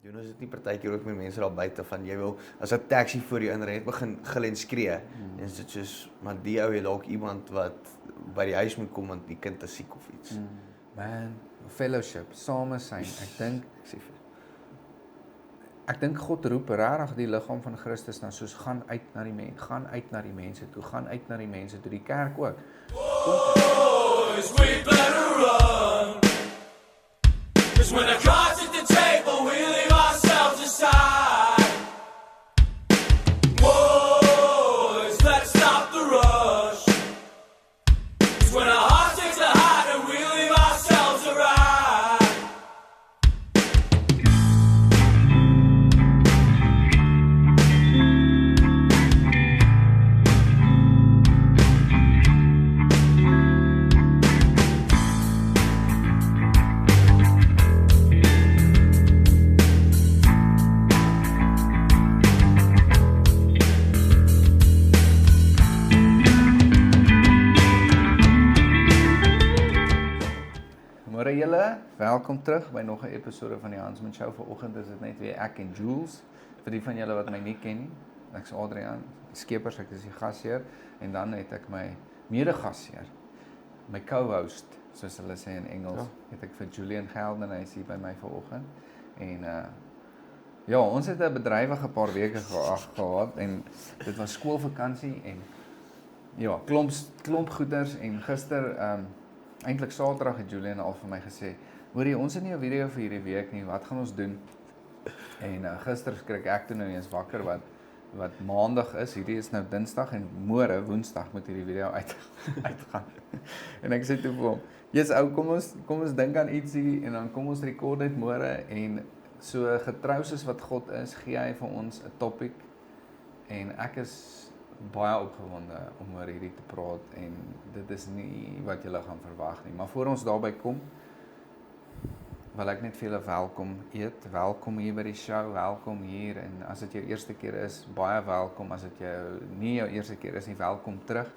doen ons dit nie partykeer ook met mense daar buite van jy wil as 'n taxi voor jou inry net begin gil en skree. En dit soos maar die ou het dalk iemand wat by die huis moet kom want die kind is siek of iets. Man, fellowship, same zijn. Ek dink God roep regtig die liggaam van Christus na soos gaan uit na die mense toe, gaan uit na die mense toe, die kerk ook. Boys, we better run. 'Cause when the cards at the table, we leave ourselves aside. Boys, let's stop the rush. 'Cause when our heart takes a hide and we leave ourselves a ride. Môre julle, welkom terug by nog 'n episode van die Hansman Show. Vanoggend is dit net weer ek en Jules. Vir die van julle wat my nie ken nie, ek's Adrian Skeepers, ek is die gasheer en dan het ek my mede-gasheer, my co-host, soos hulle sê in Engels, het ek vir Julian Gelden en hy is hier by my vanoggend. En ja, ons het 'n bedrywige paar weke gehad en dit was skoolvakansie en ja, klomp goeders en gister eintlik Saterdag het Julian al vir my gesê, hoorie, ons het nie 'n video vir hierdie week nie, wat gaan ons doen? En gister skrik ek toe nou eens wakker wat maandag is, hierdie is nou Dinsdag en môre Woensdag moet hierdie video uitgaan. En ek sê toe vir hom, "Jesus ou, kom ons dink aan ietsie en dan kom ons rekord dit môre en so getrou soos wat God is, gee hy vir ons 'n topic en ek is baie opgewonde om oor hierdie te praat en dit is nie wat julle gaan verwag nie. Maar voor ons daarby kom, wil ek net vir julle welkom hier by die show, welkom hier en as dit jou eerste keer is, baie welkom, as dit nie jou eerste keer is nie, welkom terug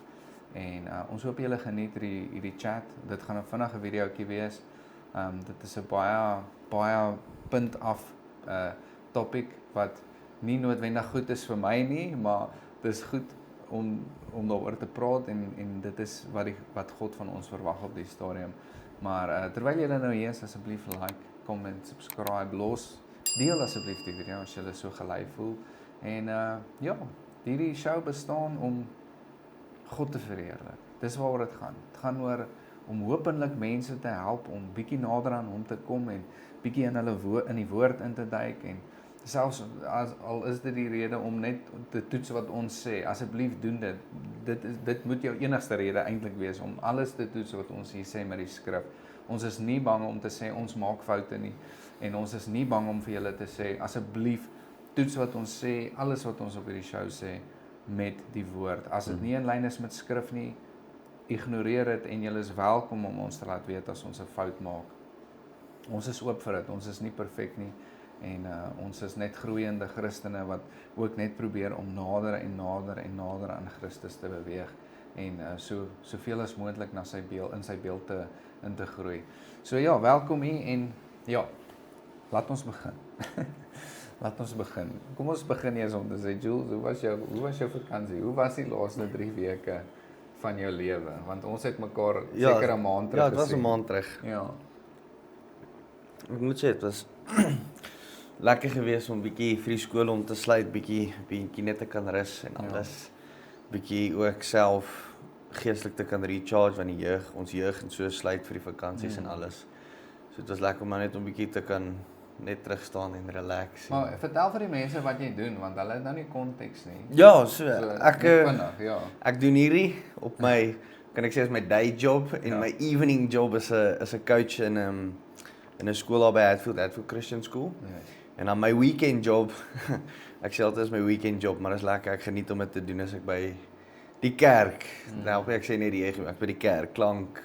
en ons hoop julle geniet hierdie chat, dit gaan 'n vinnige videoetjie wees, dit is 'n baie punt af topic wat nie noodwendig goed is vir my nie, maar dit is goed om daaroor te praat en dit is wat God van ons verwag op die stadium. Maar terwyl julle nou hier is, asseblief like, comment, subscribe, deel asseblief die video as julle so gelei voel. En ja, hierdie show bestaan om God te verheerlik. Dis waaroor dit gaan. Dit gaan oor om hopelik mense te help om bietjie nader aan hom te kom en bietjie in die woord in te duik en selfs al is dit die rede om net te toets wat ons sê, asseblief doen dit. Dit moet jou enigste rede eintlik wees om alles te toets wat ons hier sê met die skrif. Ons is nie bang om te sê ons maak foute nie en ons is nie bang om vir julle te sê asseblief toets wat ons sê, alles wat ons op hierdie show sê met die woord. As dit nie in lyn is met skrif nie, ignoreer dit en julle is welkom om ons te laat weet as ons 'n fout maak. Ons is oop vir dit, ons is nie perfek nie. En ons is net groeiende Christene wat ook net probeer om nader aan Christus te beweeg en soveel as moontlik in sy beeld te groei. So ja, welkom hier en ja, laat ons begin. Laat ons begin. Kom ons begin eers om te sê, Jules, hoe was jou vakansie? Hoe was die laaste 3 weke van jou lewe? Want ons het mekaar seker 'n maand terug gesien. Ja, dit was 'n maand terug. Ja. Ek moet sê, dit was lekker geweest om bietjie vir die skool om te sluit, bietjie net te kan rus en alles. Bietjie ook self geestelik te kan recharge van die ons jeug en so sluit vir die vakansies en alles. So dit was lekker om maar net om bietjie te kan net terug staan en relax. Maar vertel vir die mense wat jy doen want hulle het nou nie konteks nie. Ja, ek doen hierdie op my, kan ek sê, is my day job en my evening job is 'n coach in 'n skool daar by Hatfield Christian School. Yes. En dan my weekend job, ek sê altyd is my weekend job, maar is lekker, ek geniet om dit te doen as ek by die kerk, nou ek sê net ek by die kerk, klank,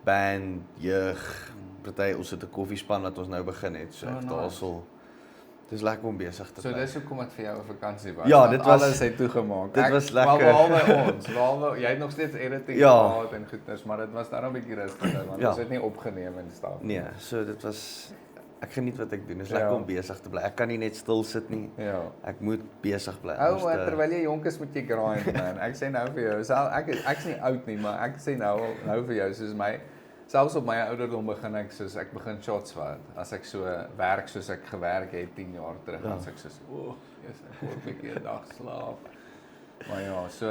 band, jeug, party, ons het 'n koffiespan wat ons nou begin het, so ek daarsal, dis lekker om besig te bly. So dis hoekom dit vir jou 'n vakansie was, ja, dit was, alles het toegemaak. Dit was lekker. Behalwe jy het nog steeds editing gehad en goeders, maar dit was daar 'n bietjie rustiger, want ons het nie opgeneem en staf. Nee, so dit was ek geniet wat ek doen. Dit is Ja. lekker om besig te bly. Ek kan nie net stil sit nie. Ja. Ek moet besig bly. Ou, anders maar te- terwyl jy jonk is moet jy grind man. Ek sê nou vir jou, ek's nie oud nie, maar ek sê nou vir jou soos selfs op my ouderdom begin ek begin shots vat. As ek so werk soos ek gewerk het 10 jaar terug, Ja. as ek soos yes, ek word 'n bietjie 'n dag slaap. Maar ja, so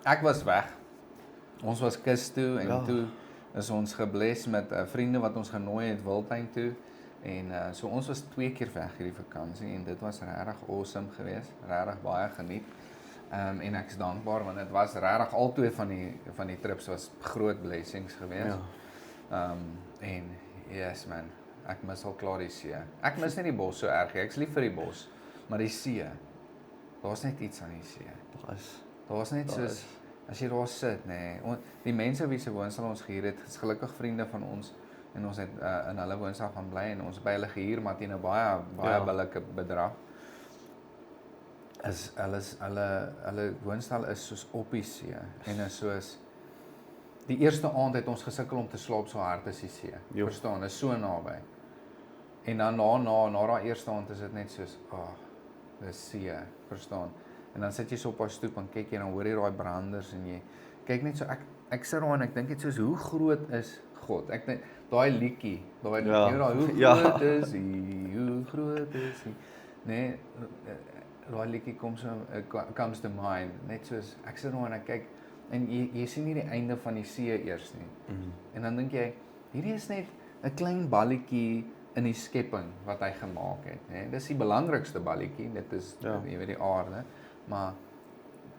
ek was weg. Ons was kus toe en Ja. toe is ons gebless met vriende wat ons genooi het Wildtuin toe. En so ons was 2 keer weg hierdie vakansie en dit was regtig awesome geweest, regtig baie geniet. En ek's dankbaar want dit was regtig albei van die trips was groot blessings geweest. En yes man, ek mis al klaar die see. Ek mis nie die bos so erg nie. Ek's lief vir die bos, maar die see. Daar's net iets aan die see. Daar's net soos as jy daar sit, nê. Die mense wie se woonstel ons gehuur het, is gelukkig vriende van ons en ons het in hulle woonstel gaan bly en ons by hulle gehuur maar teen 'n baie billike bedrag. Hulle woonstel is soos op die see en is soos die eerste aand het ons gesukkel om te slaap, so hard is die see. Jo. Verstaan, is so naby. En dan na daai eerste aand is dit net soos, dis see, verstaan. En dan sit jy so op haar stoep en kyk jy en dan hoor jy daai branders en jy kyk net so ek sit daar en ek dink net soos hoe groot is God? Ek dink daai liedjie, hoe groot is hy? Hoe groot is hy? Nee, daai liedjie comes to mind, net soos ek sit daar en ek kyk en jy sien nie die einde van die see eers nie. En dan dink jy, hierdie is net 'n klein balletjie in die skepping wat hy gemaak het, né? Dis die belangrikste balletjie, dit is jy weet die aarde, maar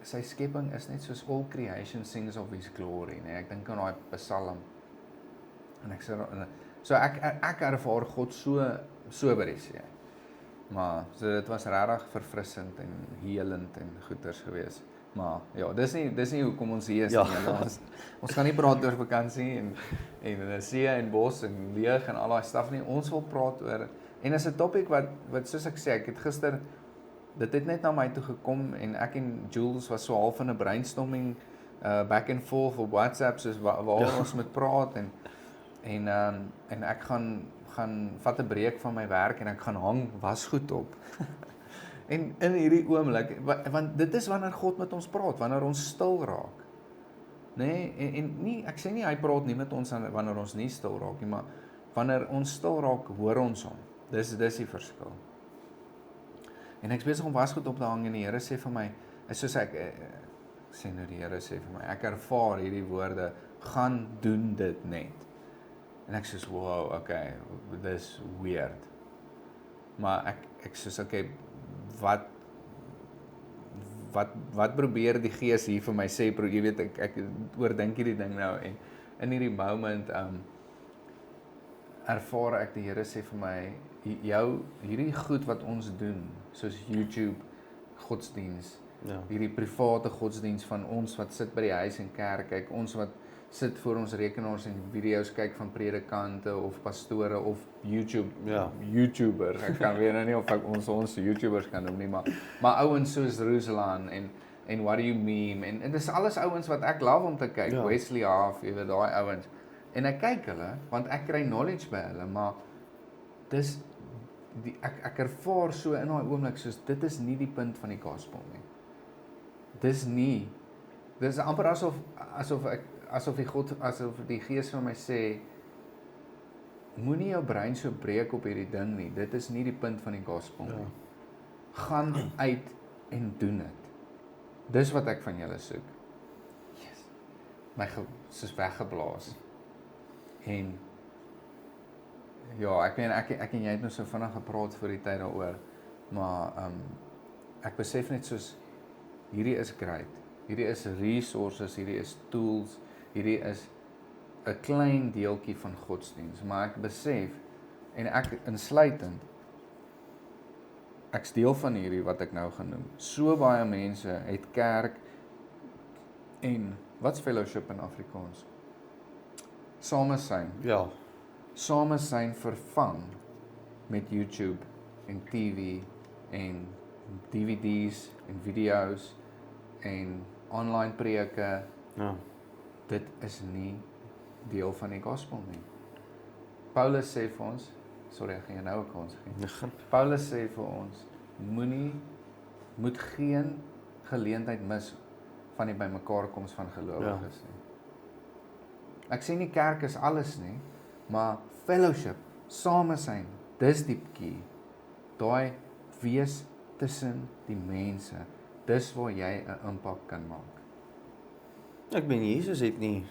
sy skepping is net soos all creation sings of his glory, né? Ek dink aan daai Psalm. En ek sê so ek ervaar God so by die see. Maar so dit was regtig verfrissend en helend en goeders geweest. Maar ja, dis nie hoekom ons hier is nie. Ons gaan nie praat oor vakansie en see en bos en leeg en al daai stuff nie. Ons wil praat oor en is 'n topik wat soos ek sê, ek het gister dit het net na my toe gekom en ek en Jules was so half in 'n brainstorming back and forth op WhatsApp soos waar ons moet praat en ek gaan vat 'n breek van my werk en ek gaan hang wasgoed op. En in hierdie oomblik, want dit is wanneer God met ons praat, wanneer ons stil raak. Nê? En nie ek sê nie hy praat nie met ons wanneer ons nie stil raak nie, maar wanneer ons stil raak, hoor ons hom. Dis die verskil. En ek's besig om wasgoed op te hang en die Here sê vir my, soos ek sê nou die Here sê vir my, ek ervaar hierdie woorde, gaan doen dit net. En ek sê wow, okay, dis weird. Maar ek sê okay, wat probeer die Gees hier vir my sê, jy weet ek oordink hierdie ding nou en in hierdie moment ervaar ek die Here sê vir my hierdie goed wat ons doen, soos YouTube godsdiens, hierdie private godsdiens van ons wat sit by die huis en kerk kyk, ons wat sit voor ons rekenaars en video's kyk van predikante of pastore of YouTubers. Ek kan weer nou nie of ek ons YouTubers kan noem nie, maar ouens soos Ruslan en What Do You Meme en dis alles ouens wat ek love om te kyk, Wesley Half, jy weet daai ouens. En ek kyk hulle want ek kry knowledge by hulle, maar dis ek ervaar so in daai oomblik soos dit is nie die punt van die gospel nie. Dis amper asof die Gees vir my sê, moenie jou brein so breek op hierdie ding nie, dit is nie die punt van die gospel nie. Gaan uit en doen dit. Dis wat ek van julle soek. Yes. My soos weggeblaas. En ja, ek meen ek en jy het nou so vinnig gepraat vir die tyd daaroor, maar ek besef net soos hierdie is great. Hierdie is resources, hierdie is tools, hierdie is 'n klein deeltjie van godsdiens, maar ek besef en ek insluitend ek's deel van hierdie wat ek nou gaan noem. So baie mense het kerk en wat's fellowship in Afrikaans? Samesyn. Ja. Samesyn vervang met YouTube en TV en DVD's en video's en online preke. Ja. Dit is nie deel van die gospel nie. Paulus sê vir ons, sorry, ek gaan jou nou 'n kans gee. Ja, gaan. Paulus sê vir ons, moet geen geleentheid mis van die bymekaarkoms van gelowiges nie. Ek sê nie kerk is alles nie, maar fellowship, samesyn, dis die key. Daai wees tussen die mense, dis waar jy 'n impak kan maak. Ek meen Jesus het nie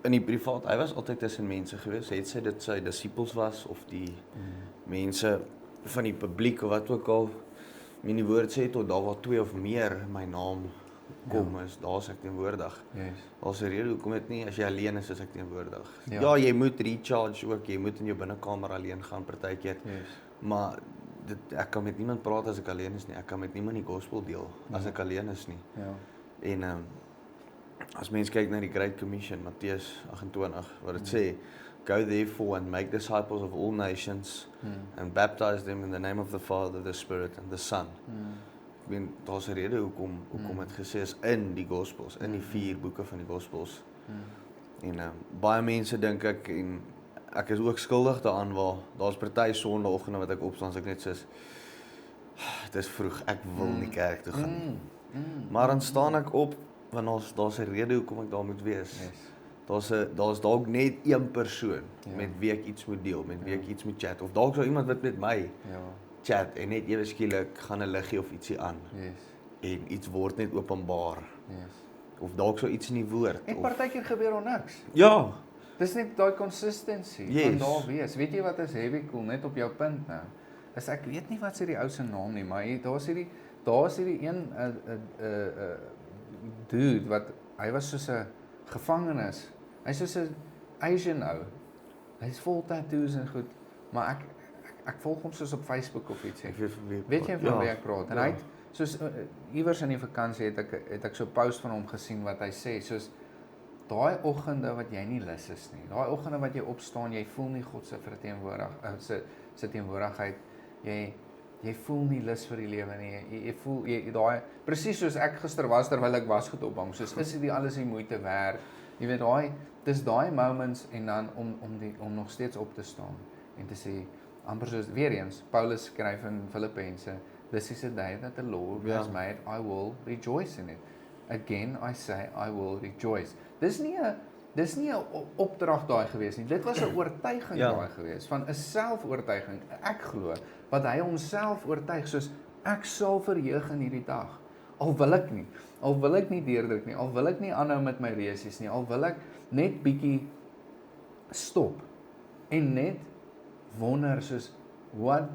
in die privaat, hy was altyd tussen mense gewees, het sy dit sy disippels was of die mense van die publiek of wat ook al. In die woord sê tot daar waar 2 of meer in my naam kom is, daar's ek teenwoordig. Yes. Daar's 'n rede hoekom dit nie as jy alleen is ek teenwoordig. Ja. Ja, jy moet recharge ook, jy moet in jou binnekamer alleen gaan partykeer. Yes. Maar ek kan met niemand praat as ek alleen is nie. Ek kan met niemand die gospel deel as ek alleen is nie. Ja. En as mens kyk na die Great Commission, Matteus 28, wat dit sê, go therefore and make disciples of all nations and baptize them in the name of the Father, the Spirit and the Son. Ek meen, daar's 'n rede hoekom dit gesê is in die Gospels, in die 4 boeke van die Gospels. En baie mense dink en ek is ook skuldig daaraan waar daar's party Sondagoggende wat ek opstaan as ek net soos dit is vroeg, ek wil nie kerk toe gaan nie. Maar dan staan ek op want daar's 'n rede hoekom ek daar moet wees. Yes. Daar's dalk net een persoon Ja. met wie ek iets moet deel, met wie ek iets moet chat of dalk sou iemand wat met my Ja. chat en net ewe skielik gaan 'n liggie of ietsie aan Yes. en iets word net openbaar Yes. of dalk sou iets in die woord En of partykeer gebeur daar niks. ja, Dis net daai consistency van Yes. daar wees. Weet jy wat is heavy cool net op jou punt nou? Is ek weet nie wat sy die ou se naam nie, maar daar's hierdie een dude wat hy was soos 'n gevangenes. Hy's soos 'n Asian ou. Hy's vol tattoos en goed, maar ek volg hom soos op Facebook of iets. ek weet van wie Weet jy van ja, wie ek praat? En ja. hy het soos iewers in die vakansie het ek so 'n post van hom gesien wat hy sê soos daai oggende wat jy nie lus is nie. Daai oggende wat jy opstaan, jy voel nie God se se teenwoordigheid. Jy voel nie lus vir die lewe nie. Jy voel daai presies soos ek gister was terwyl ek was goed ophang. Soos is dit alles die moeite werd? Jy weet dis daai moments en dan om nog steeds op te staan en te sê amper soos weer eens Paulus skryf in Filippense, this is a day that the Lord has made, I will rejoice in it. Again I say I will rejoice. Dis nie 'n opdrag daai gewees nie. Dit was 'n oortuiging daai gewees van 'n selfoortuiging. Ek glo wat hy homself oortuig soos ek sal verheug in hierdie dag. Al wil ek nie deurdruk nie, al wil ek nie aanhou met my resies nie, al wil ek net bietjie stop en net wonder soos wat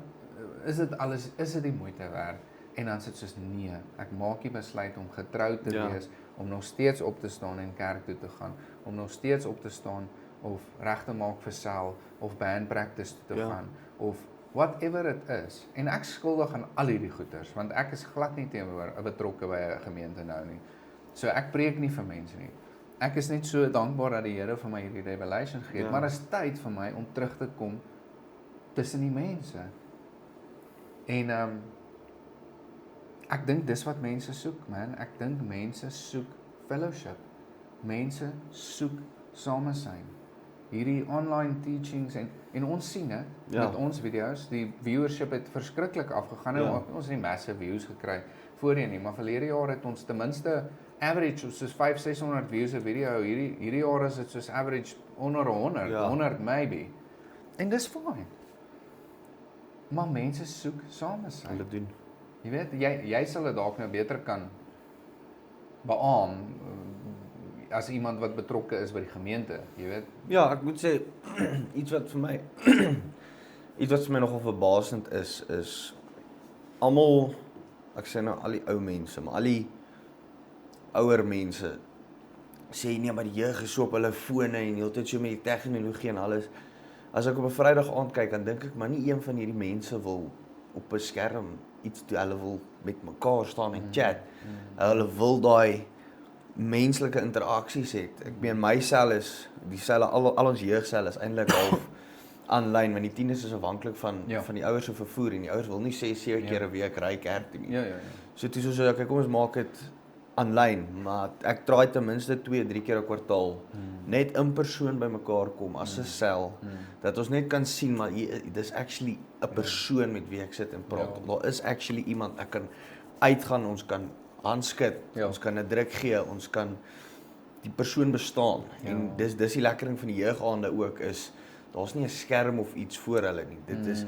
is dit die moeite werd? En dan sit soos nee, ek maak die besluit om getrou te wees, om nog steeds op te staan en kerk toe te gaan, om nog steeds op te staan of reg te maak vir sel of band practice toe te gaan of whatever it is. En ek skuldig aan al hierdie goeters want ek is glad nie teenoor betrokke by 'n gemeente nou nie. So ek preek nie vir mense nie. Ek is net so dankbaar dat die Here vir my hierdie revelation gegee het, maar dit is tyd vir my om terug te kom tussen die mense. En ek dink dis wat mense soek, man. Ek dink mense soek fellowship. Mense soek samesyn. Hierdie online teachings en ons sien dit met ons video's, die viewership het verskriklik afgegaan en ons het nie massive views gekry voorheen nie, maar verlede jaar het ons ten minste average soos 500-600 views 'n video. Hierdie jaar is dit soos average onder 100 maybe. En dis fine. Maar mense soek samesyn. Hulle doen. Jy weet, jy sal dit dalk nou beter kan beamoen as iemand wat betrokke is by die gemeente, jy weet. Ja, ek moet sê iets wat vir my nogal verbasend is almal, ek sê nou al die ou mense, maar al die ouer mense sê nee, maar die jeug is so op hulle fone en heeltyd so met die tegnologie en alles. As ek op 'n Vrydag aand kyk, dan dink ek maar nie een van hierdie mense wil op 'n skerm iets doen, hulle wil met mekaar staan en chat. Hulle wil daai menslike interaksies het. Ek meen my sel is die selle al ons jeugsel is eintlik half aanlyn want die tieners is afhanklik van die ouers se vervoer en die ouers wil nie 6-7 keer 'n week ry kerk toe nie. Ja. So toe so okay, kom ons maak dit aanlyn, maar ek try ten minste 2-3 keer 'n kwartaal net in persoon bymekaar kom as 'n sel, dat ons net kan sien maar dis actually 'n persoon met wie ek sit en praat. Ja. Daar is actually iemand, ek kan uitgaan, ons kan handskud, Ja. ons kan 'n druk gee, ons kan die persoon bestaan. En dis die lekker ding van die jeugaande ook is daar's nie 'n skerm of iets voor hulle nie. Dit is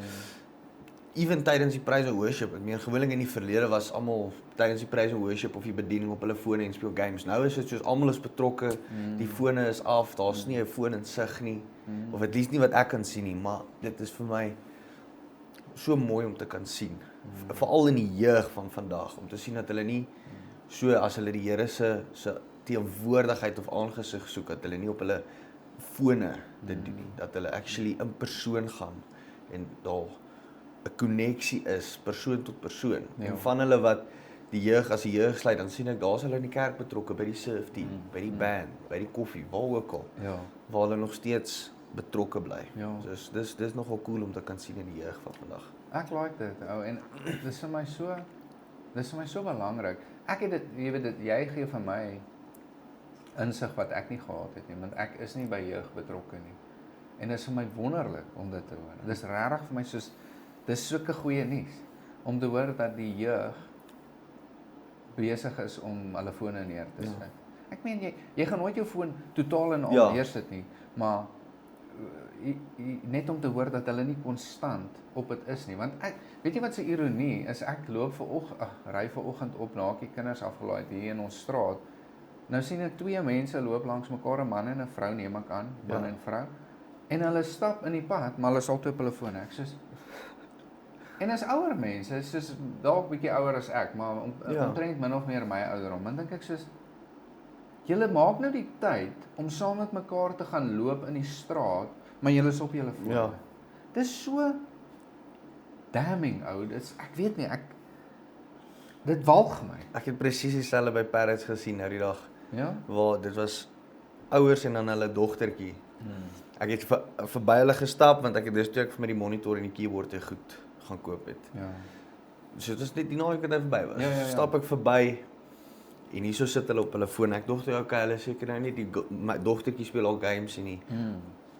even tydens die praise and worship, ek meen gewoonlik in die verlede was almal tydens die praise and worship of die bediening op hulle fone en speel games. Nou is dit soos almal is betrokke, die fone is af, daar's nie 'n foon in sig nie, of at least nie wat ek kan sien nie, maar dit is vir my so mooi om te kan sien. Veral in die jeug van vandag, om te sien dat hulle nie so as hulle die Here se teenwoordigheid of aangesig soek, dat hulle nie op hulle fone dit doen nie, dat hulle actually in persoon gaan en daar 'n koneksie is, persoon tot persoon. Ja. En van hulle wat die jeug as die jeug sluit, dan sien ek daar's hulle in die kerk betrokke, by die surf team, by die band, by die koffie, waar ook al, Ja. waar hulle nog steeds betrokke bly. Ja. Dus dis nogal cool om te kan sien in die jeug van vandag. Ek like dit, ou, en dis vir my so belangrik. Ek het dit, jy weet dit, jy gee vir my insig wat ek nie gehad het nie, want ek is nie by jeug betrokke nie. En dit is vir my wonderlik om dit te hoor. Dis regtig vir my soos dis sulke goeie nuus om te hoor dat die jeug besig is om hulle fone neer te sit. Ek meen jy gaan nooit jou foon totaal en al neersit nie, maar net om te hoor dat hulle nie konstant op dit is nie, want weet jy wat se ironie is, ek loop ry vanoggend op na die kinders afgelaai het hier in ons straat. Nou sien ek 2 mense loop langs mekaar, 'n man en 'n vrou neem ek aan, man en vrou. En hulle stap in die pad, maar hulle is altyd op hulle fone. Ek soos en as ouer mense, soos dalk bietjie ouer as ek, maar omtrent min of meer my ouderdom, dan dink ek soos julle maak nou die tyd om saam met mekaar te gaan loop in die straat, maar julle is op julle fone. Ja. Dis so damning, ou. Ek weet nie, dit walg my. Ek het presies dieselfde by Parrots gesien nou die dag, Ja? waar dit was ouers en dan hulle dogtertjie. Ek het verby hulle gestap, want ek het dis toe ek vir my die monitor en die keyboard en goed gaan koop het. Ja. So dit is net die naweek wat hy verby was. Ja. Stap ek verby en hierso sit hulle op hulle foon. Ek dink okay, hulle seker nou nie my dogtertjie speel al games en nie.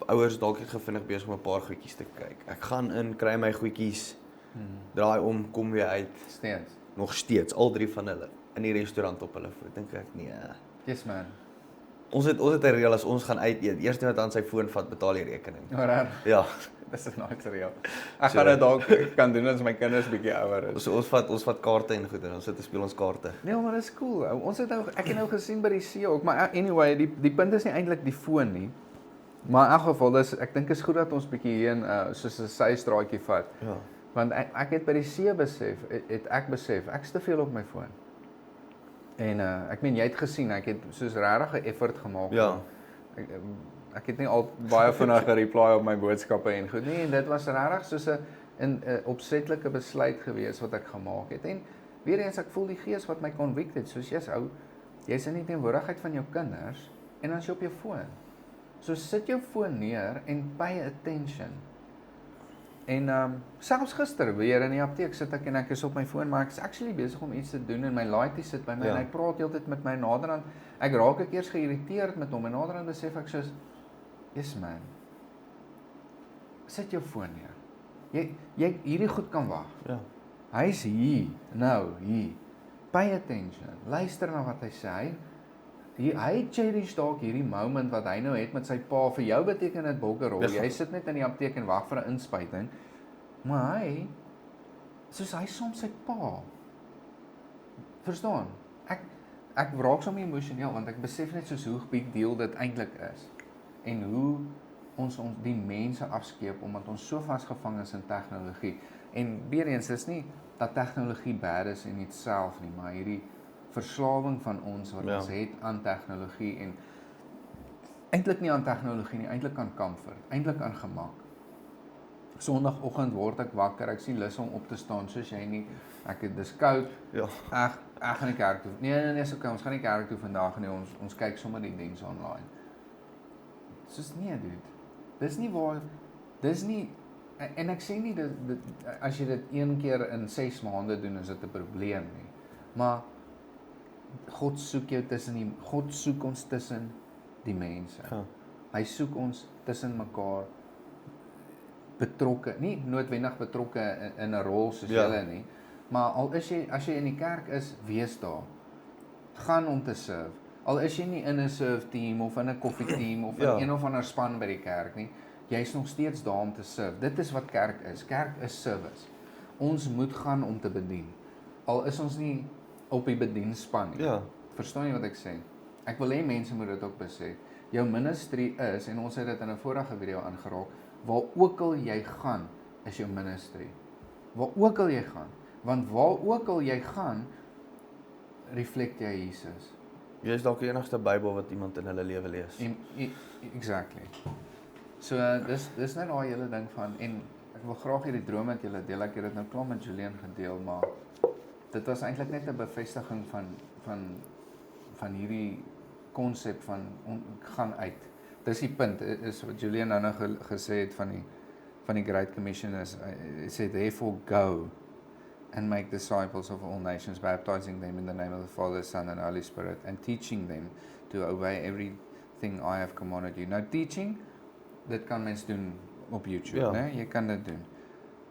Ouers dalk net gevinnig besig om 'n paar goedjies te kyk. Ek gaan in, kry my goedjies, draai om, kom weer uit. Steeds. Nog steeds al 3 van hulle in die restaurant op hulle foon. Dink ek nee. Yes man. Ons het 'n reël as ons gaan uit eet. Eerste wat aan sy foon vat, betaal die rekening. Maar Ja. dis 'n nice reël. Ek gaan dit dalk kan doen as my kinders bietjie ouer is. So ons vat kaarte en goed en ons sit en speel ons kaarte. Nee, maar dis cool. Ou. Ons het nou ek het nou gesien by die see ook, maar anyway, die punt is nie eintlik die foon nie. Maar in elk geval, ek dink is goed dat ons bietjie heen soos 'n systraatjie vat. Ja. Want ek het by die see besef, ek's te veel op my foon. En ek meen jy het gesien, ek het soos regtig 'n effort gemaak. Ja. Ek het nie al baie vinnig reply op my boodskappe en goed nie, en dit was regtig soos 'n opsetlike besluit gewees wat ek gemaak het. En weer eens ek voel die gees wat my convict het, soos jy's ou, jy's in die teenwoordigheid van jou kinders en dan is jy op jou foon. So sit jou foon neer en pay attention. En selfs gister weer in die apteek sit ek en ek is op my foon, maar ek is actually besig om iets te doen en my laaitie sit by my en hy praat heeltyd met my naderhand. Ek raak ek eers geïrriteerd met hom en naderhand besef ek soos, yes man, sit jou foon neer. Jy hierdie goed kan wag. Ja. Hy's hier, nou, hier. Pay attention. Luister na wat hy sê. Hy cherish dalk hierdie moment wat hy nou het met sy pa. Vir jou beteken dit bokkerrol. Jy sit net in die apteek en wag vir 'n inspuiting. Maar hy, soos hy soms sy pa. Verstaan? Ek raak soms emosioneel want ek besef net soos hoe big deal dit eintlik is. En hoe ons die mense afskeep omdat ons so vasgevang is in tegnologie. En weer eens is nie dat tegnologie bad is in itself nie, maar hierdie verslawing van ons wat ons het aan tegnologie en eintlik nie aan tegnologie nie, eintlik aan comfort, eintlik aan gemak. Sondagoggend word ek wakker, ek sien lus om op te staan soos jy nie. Dis koud. Ja. Ek gaan nie kerk toe. Nee, is okay, ons gaan nie kerk toe vandag nie. Ons kyk sommer die diens online. Soos nee, dude. Dis nie en ek sê nie dit as jy dit een keer in 6 maande doen is dit 'n probleem nie. Maar God soek ons tussen die mense. Ja. Hy soek ons tussen mekaar betrokke, nie noodwendig betrokke in 'n rol soos julle nie, maar as jy in die kerk is, wees daar. Gaan om te serve. Al is jy nie in 'n serve team of in 'n koffieteam of in een of ander span by die kerk nie, jy's nog steeds daar om te serve. Dit is wat kerk is. Kerk is service. Ons moet gaan om te bedien. Al is ons nie op die bedienspan nie. Ja. Verstaan jy wat ek sê? Ek wil hê mense moet dit ook besef. Jou ministry is, en ons het dit in 'n vorige video aangeraak, waar ook al jy gaan, is jou ministry. Waar ook al jy gaan. Want waar ook al jy gaan, reflect jy Jesus. Jy is dalk die enigste Bybel wat iemand in hulle lewe lees. Exactly. So dis net daai hele ding van, en ek wil graag hierdie droom met julle deel. Ek het dit nou klaar met Julian gedeel, maar dit was eintlik net 'n bevestiging van hierdie konsep van gaan uit. Dis die punt, is wat Julian nou gesê het van die Great Commission is, hy sê, therefore go and make disciples of all nations, baptizing them in the name of the Father, Son and Holy Spirit, and teaching them to obey everything I have commanded you. Nou teaching, dit kan mens doen op YouTube, né? Jy kan dit doen.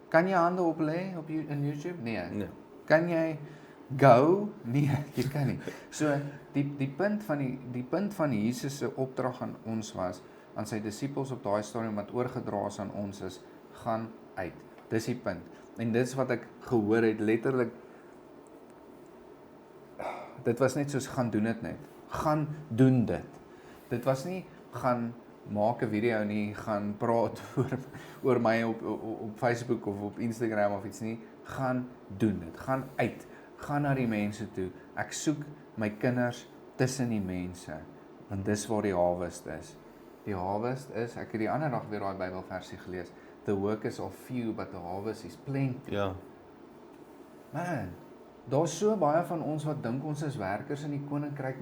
Kan jy hande op lê in YouTube? Nee. Kan jy go? Nee, jy kan nie. So die punt van Jesus se opdrag aan ons was, aan sy disippels op daai stadium wat oorgedra is aan ons is, gaan uit. Dis die punt. En dit is wat ek gehoor het, letterlik, dit was net soos, gaan doen dit net. Gaan doen dit. Dit was nie, gaan maak 'n video nie, gaan praat oor my op Facebook of op Instagram of iets nie. Gaan doen dit. Gaan uit. Gaan na die mense toe. Ek soek my kinders tussen die mense. Want dis waar die harvest is. Die harvest is, ek het die ander dag weer daai Bybelversie gelees. The workers are few, but the harvest is plenty. Ja. Man, daar's so baie van ons wat dink ons is werkers in die koninkryk,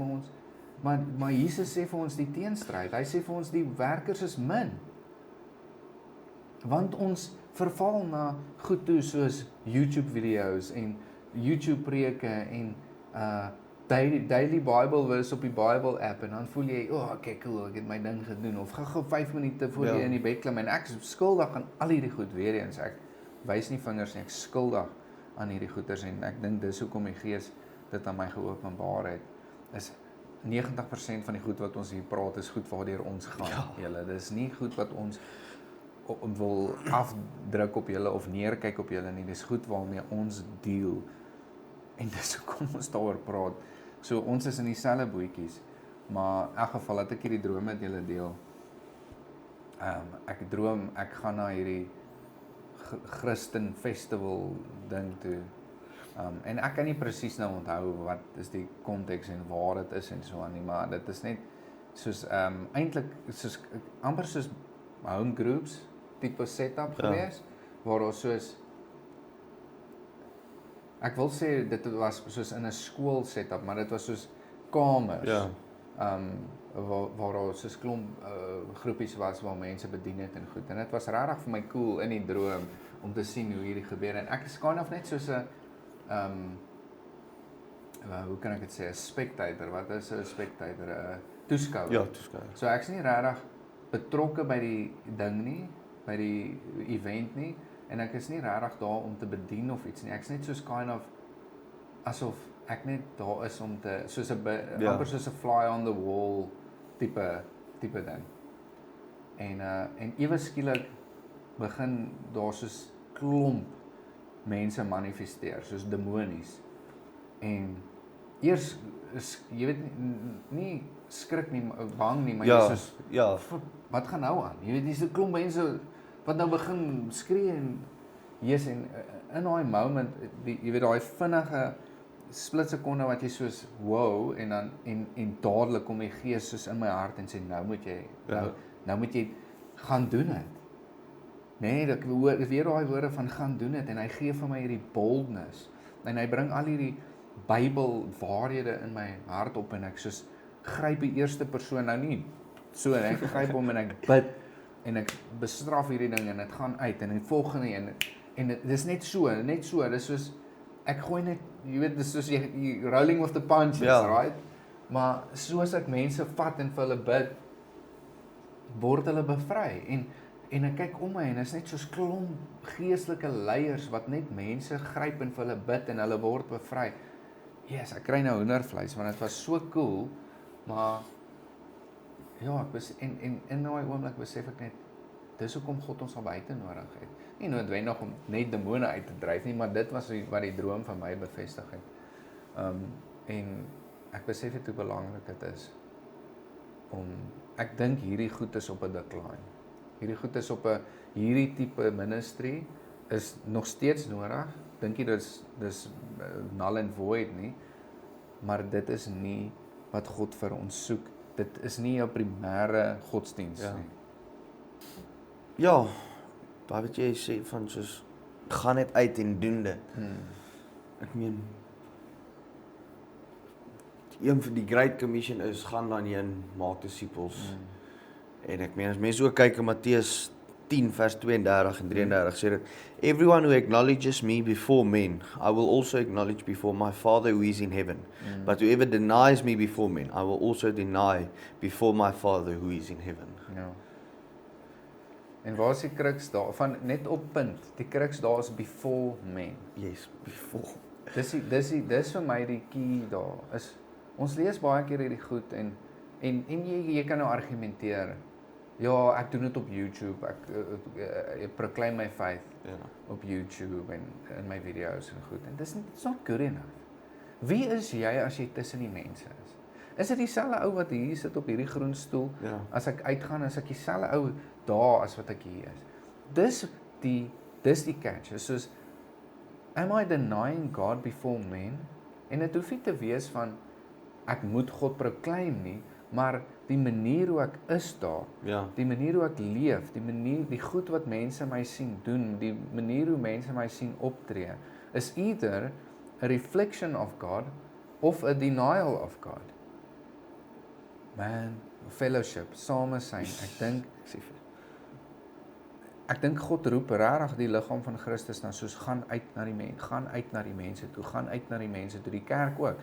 maar Jesus sê vir ons die teenstryd. Hy sê vir ons die werkers is min. Want ons verval na goed toe soos YouTube video's en YouTube preke en daily Bible verse op die Bible app, en dan voel jy, okay, cool, ek het my ding gedoen, of gou 5 minute voor jy in die bed klim, en ek is skuldig aan al hierdie goed, weer eens, ek wys nie vingers nie, ek is skuldig aan hierdie goeders, en ek dink dis hoekom die Gees dit aan my geopenbaar het, is 90% van die goed wat ons hier praat, is goed waardeur ons gaan, julle, dis nie goed wat ons wil afdruk op julle, of neerkyk op julle nie, dis goed waarmee ons deel, en dis hoekom ons daaroor praat. So ons is in dieselfde bootjies, maar in elk geval dat ek hierdie droom met julle deel. Ek droom ek gaan na hierdie Christen festival ding toe. En ek kan nie presies nou onthou wat is die konteks en waar dit is en so aan nie, maar dit is net soos eintlik soos amper soos home groups tipe setup gewees, waar ons soos, ek wil sê dit was soos in 'n skool setup, maar dit was soos kamers. Waar daar soos klomp groepies was waar mense bedien het en goed. En dit was regtig vir my cool in die droom om te sien hoe hierdie gebeur. En ek is kind of net soos 'n hoe kan ek dit sê, 'n spectator. Wat is 'n spectator? 'n toeskouer. Ja, toeskouer. So ek's nie regtig betrokke by die ding nie, by die event nie, en ek is nie regtig daar om te bedien of iets nie. Ek's net soos kind of asof ek net daar is om te, soos 'n amper soos 'n fly on the wall tipe ding. En ewe skielik begin daar soos klomp mense manifesteer, soos demonies. En eers is, jy weet nie skrik nie, bang nie, maar jy soos, wat gaan nou aan? Jy weet, dis 'n klomp mense wat nou begin skree en en in daai moment, jy weet daai vinnige split sekonde wat jy soos wow, en dan en dadelik kom die Gees soos in my hart en sê nou moet jy nou moet jy gaan doen dit. Nee, ek hoor weer daai woorde van gaan doen dit, en hy gee vir my hierdie boldness en hy bring al hierdie Bybel waarhede in my hart op, en ek soos gryp die eerste persoon nou nie so, en ek gryp hom en ek bid en ek bestraf hierdie ding en dit gaan uit, en die volgende en dis net so, dis soos ek gooi net, jy weet, dis soos jy rolling with the punches, right? Maar soos ek mense vat en vir hulle bid, word hulle bevry. En ek kyk om my en is net soos klomp geestelike leiers wat net mense gryp en vir hulle bid en hulle word bevry. Yes, ek kry nou hoendervleis want dit was so cool, maar ja, en in daai oomblik besef ek net, dis hoekom God ons al buite nodig het. Nie noodwendig om net demone uit te dryf nie, maar dit was wat die droom van my bevestig het. En ek besef het hoe belangrik dit is om, ek dink hierdie goed is op 'n decline. Hierdie goed is op 'n, hierdie tipe ministry is nog steeds nodig. Dink jy dis null and void nie, maar dit is nie wat God vir ons soek. Dit is nie jou primêre godsdiens nie. Ja, daar wat jy sê van soos, gaan net uit en doen dit. Ek meen, een van die Great Commission is, gaan dan heen, maak disippels. En ek meen, as mense ook kyk in Matteus 10 vers 32 en 33 sê dit, everyone who acknowledges me before men, I will also acknowledge before my Father who is in heaven. But whoever denies me before men, I will also deny before my Father who is in heaven. Ja. En waar is die kruks daar? Van net op punt. Die kruks daar is before men. Yes, before. Dis vir my die key daar. Is ons lees baie keer hierdie goed en jy kan nou argumenteer. Ja, ek doen dit op YouTube. Ek proclaim my faith op YouTube en in my video's en goed. En it's not good enough. Wie is jy as jy tussen die mense is? Is dit dieselfde ou wat hier sit op hierdie groen stoel? As ek uitgaan, is ek dieselfde ou daar as wat ek hier is. Dis die catch. Is soos, am I denying God before men? En dit hoef nie te wees van, ek moet God proclaim nie, maar die manier hoe ek is daar, die manier hoe ek leef, die goed wat mense my sien doen, die manier hoe mense my sien optree, is either a reflection of God of a denial of God. Man, fellowship, same syn, ek dink God roep regtig die liggaam van Christus na soos gaan uit na die mense toe, gaan uit na die mense toe, die kerk ook.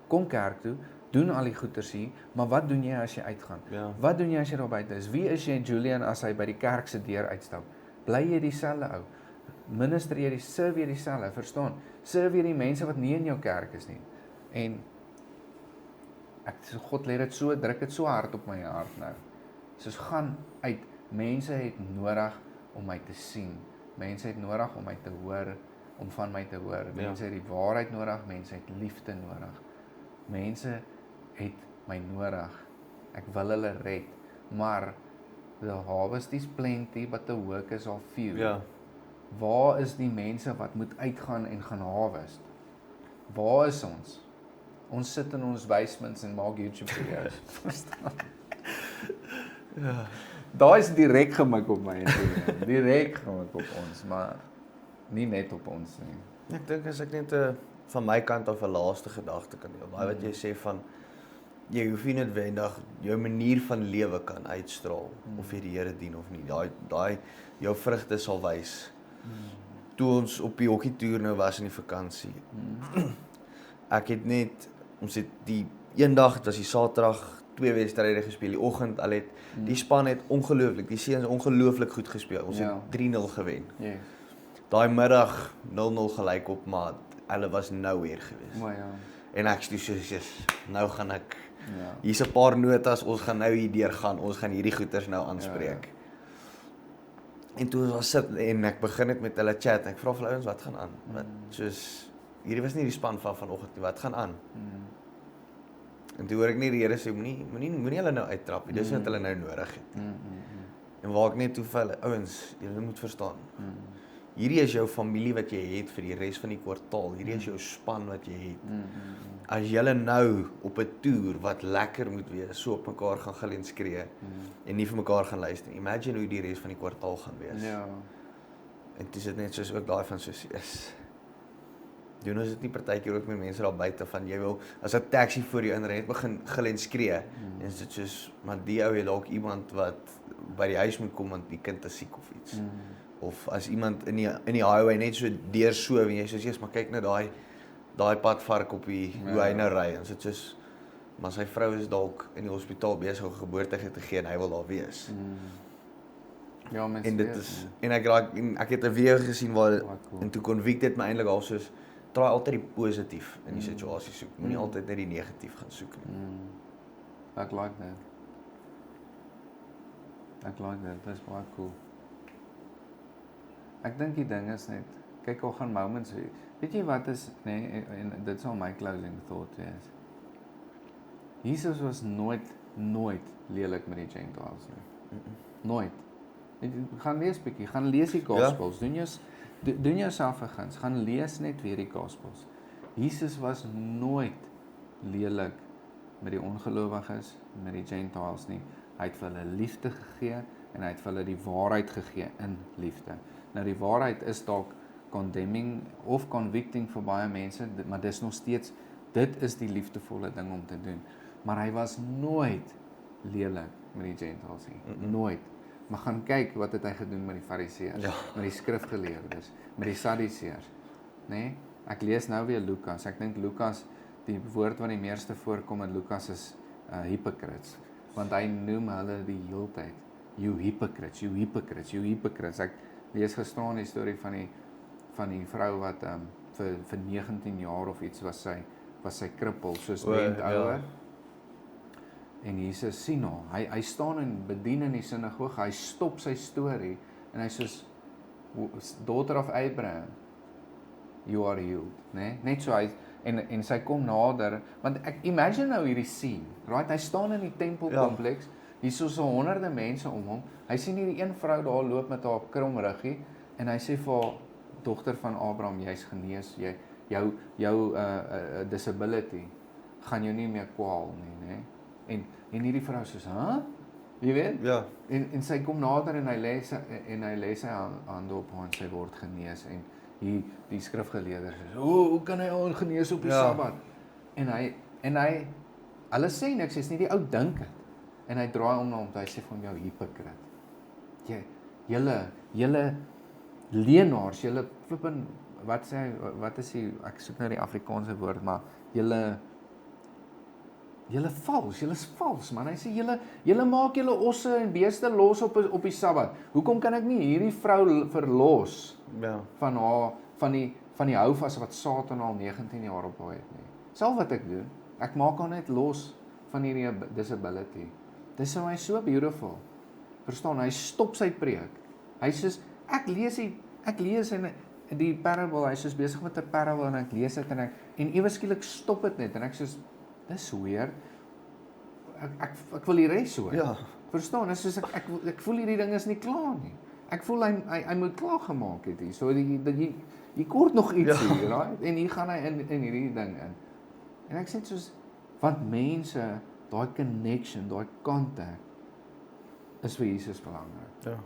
Kom kerk toe, doen al die goeders hier, maar wat doen jy as jy uitgaan? Wat doen jy as jy daar buite is? Wie is jy, Julian, as hy by die kerk se deur uitstap? Bly jy dieselfde ou? Minister jy serve jy dieselfde, verstaan? Serve jy die mense wat nie in jou kerk is nie? En God lê dit so, druk dit so hard op my hart nou. Soos gaan uit, mense het nodig om my te sien. Mense het nodig om my te hoor, om van my te hoor. Mense het die waarheid nodig, mense het liefde nodig. Mense het my nodig. Ek wil hulle red, maar the harvest is plenty, but the workers are few. Waar is die mense wat moet uitgaan en gaan harvest? Waar is ons? Ons sit in ons basements en maak YouTube video's. Verstaan? Daar is direk gemik op my, direk gemik op ons, maar nie net op ons nie. Ek dink as ek net van my kant af 'n laaste gedagte kan deel, daai wat jy sê van, jy hoef nie noodwendig jou manier van lewe kan uitstraal, of jy die Here dien of nie, daai jou vrugte sal wys. Toe ons op die hokkietoer nou was in die vakansie, ek het net, ons het die eendag, het was die Saterdag, 2 wedstryde gespeel, die oggend al het, die span het ongelooflik, die seuns ongelooflik goed gespeel, ons het 3-0 gewen. Daai middag 0-0 gelyk op, maar hulle was nowhere gewees. En ek sê soos, nou gaan ek, hier's 'n paar notas, ons gaan nou hier deurgaan, ons gaan hierdie goeters nou aanspreek. En toe ons sit, en ek begin het met hulle chat, ek vra vir ouens, wat gaan aan? Wat, soos, hierdie was nie die span van vanoggend nie, wat gaan aan? En toe hoor ek nie die Here sê, moenie hulle nou uittrap nie, dis wat hulle nou nodig het. En waar ek net toe vir hulle, ouens, julle moet verstaan, hierdie is jou familie wat jy het vir die res van die kwartaal, hierdie is jou span wat jy het. As julle nou op 'n toer wat lekker moet wees, so op mekaar gaan gil en skree, en nie vir mekaar gaan luister, imagine hoe die res van die kwartaal gaan wees. En toe is dit net soos ook daai van soos, doen ons dit nie partykeer ook met mense daar buite van, jy wil, as 'n taxi voor jou inry, net begin gil en skree, en is dit soos, maar die ou het dalk iemand wat by die huis moet kom, want die kind is siek of iets. Of as iemand in die highway net so deursoof en jy soos, maar kyk net daai padvark op hoe hy nou ry, en soos, maar sy vrou is dalk in die hospitaal besig om geboorte te gee en hy wil daar wees. Ja, mense En dit weet, is, en ek het 'n video gesien waar, cool. en toe convict het my eintlik al soos, draai altyd die positief in die situasie soek, moenie altyd net die negatief gaan soek nie. Ek like that. Dit is baie cool. Ek dink die ding is net, kyk al gaan moments, weet jy wat is, nee, en dit sal my closing thought wees. Jesus was nooit lelik met die Gentiles nie. Nooit. Gaan lees bietjie, gaan lees die Gospels, doen jouself 'n guns, gaan lees net weer die Gospels. Jesus was nooit lelik met die ongelowiges, met die Gentiles nie. Hy het vir hulle liefde gegee en hy het vir hulle die waarheid gegee in liefde. Nou die waarheid is dalk condemning of convicting vir baie mense, maar dis nog steeds, dit is die liefdevolle ding om te doen. Maar hy was nooit lelik met die Gentiles nie, nooit. Maar gaan kyk wat het hy gedoen met die Fariseërs, met die skrifgeleerdes, met die Sadduseërs, nee? Ek lees nou weer Lukas, ek dink Lukas, die woord wat die meeste voorkom in Lukas is hypocrites, want hy noem hulle die heeltyd, you hypocrites, you hypocrites, you hypocrites. Ek lees gisteraan die storie van die vrou wat vir 19 jaar of iets was sy krippel, soos bent ouer. En Jesus sien hom, hy staan en bedien in die sinagoge, hy stop sy storie, en hy soos, daughter of Abraham, you are healed, nee? Net so hy, en sy kom nader, want ek imagine nou hierdie scene, right? Hy staan in die tempelkompleks, hier is so honderde mense om hom, hy sien hierdie een vrou daar loop met haar krom ruggie, en hy sê vir haar, dogter van Abraham, jy's genees, jou disability, gaan jou nie meer kwaal nie, nee? En hierdie vrou soos, jy weet? Ja. En sy kom nader en hy lê sy hande op haar en sy word genees, en die skrifgeleerders sê, hoe kan hy al genees op die Sabbat? En hy, hulle sê niks, is nie die ou dink het, en hy draai om na hom, hy sê van jou hypocrite, julle leenaars, julle flippin, wat is die, ek soek nou die Afrikaanse woord, maar julle is vals, man. Hy sê, julle maak julle osse en beeste los op die Sabbat. Hoekom kan ek nie hierdie vrou verlos van die houvas wat Satan al 19 jaar op haar het nie? Sal wat ek doen, ek maak haar net los van hierdie disability. Dis vir my so beautiful. Verstaan, hy stop sy preek. Hy sê, ek lees en die parable, hy is besig met 'n parable en ek lees dit en ewe skielik stop dit net en ek sê, dis weird. Ek wil die res hoor. Ja. Verstaan, is soos ek voel hierdie ding is nie klaar nie. Ek voel hy moet klaar gemaak het hier. So die kort nog iets hier, right? En hier gaan hy in hierdie ding in. En ek sê soos, want mense, daai connection, daai contact is vir Jesus belangrik. Ja.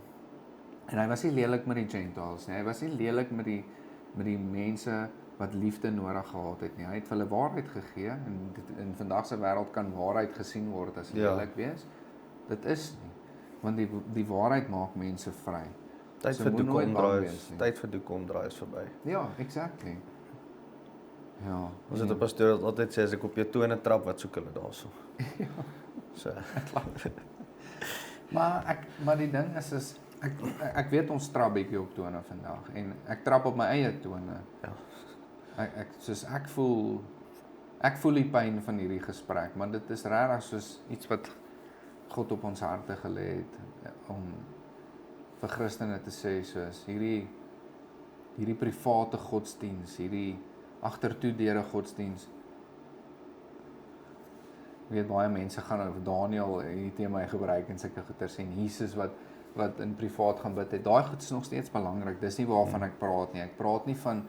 En hy was nie lelik met die Gentiles nie. Hy was nie lelik met die mense wat liefde nodig gehad het nie. Hy het vir hulle waarheid gegee en in vandag se wêreld kan waarheid gesien word as lelik wees. Dit is nie, want die waarheid maak mense vry. Tyd vir doek omdraai is verby. Ja, exactly. Ja. Ons het 'n pastoor wat altyd sê, as ek op jou tone trap, wat soek hulle daarso? Ja. So. Maar die ding is ek weet ons trap bietjie op tone vandag en ek trap op my eie tone. Ja. Ek voel die pyn van hierdie gesprek, maar dit is regtig soos iets wat God op ons harte gelê het om vir Christene te sê soos hierdie private godsdiens, hierdie agtertoe deure godsdiens. Ek weet baie mense gaan over Daniel hierdie tema gebruik en sulke goeie sê Jesus wat in privaat gaan bid het. Daai goed is nog steeds belangrik. Dis nie waarvan ek praat nie. Ek praat nie van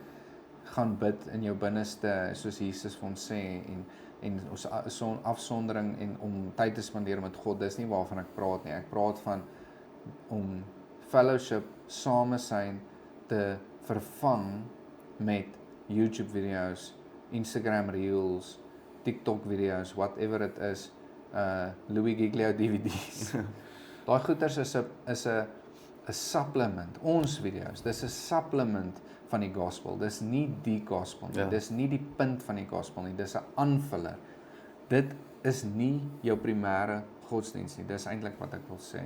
gaan bid in jou binneste soos Jesus vir ons sê en so 'n afsondering en om tyd te spandeer met God. Dis nie waarvan ek praat nie. Ek praat van om fellowship, samesyn te vervang met YouTube video's, Instagram reels, TikTok video's, whatever it is, Louis Giglio DVD's. Daai goeters is 'n 'n supplement. Ons video's, dis 'n supplement van die gospel. Dis nie die gospel nie. Ja. Dis nie die punt van die gospel nie. Dis 'n aanvuller. Dit is nie jou primêre godsdienst nie. Dis eintlik wat ek wil sê.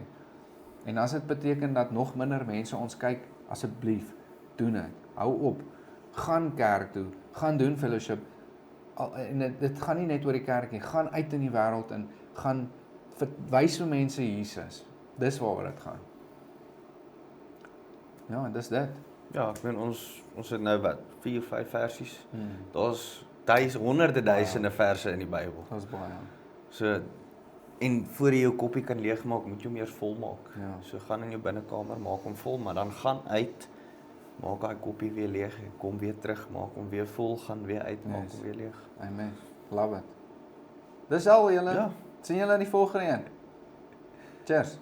En as dit beteken dat nog minder mense ons kyk, asseblief, doen dit. Hou op. Gaan kerk toe, gaan doen fellowship. En dit gaan nie net oor die kerk nie. Gaan uit in die wêreld en gaan wys vir mense Jesus. Dis waaroor dit gaan. Ja, dis dit. Ja, ek meen ons het nou wat 4, 5 versies. Daar's honderde duisende verse in die Bybel. Dat is baie. So en voor jy jou koppie kan leegmaak, moet jy hom eers vol maak. Ja. So gaan in jou binnekamer, maak hom vol, maar dan gaan uit, maak daai koppie weer leeg, kom weer terug, maak hom weer vol, gaan weer uit, maak hom weer leeg. Amen. Love it. Dis al julle. Ja. Sien julle in die volgende een. Cheers.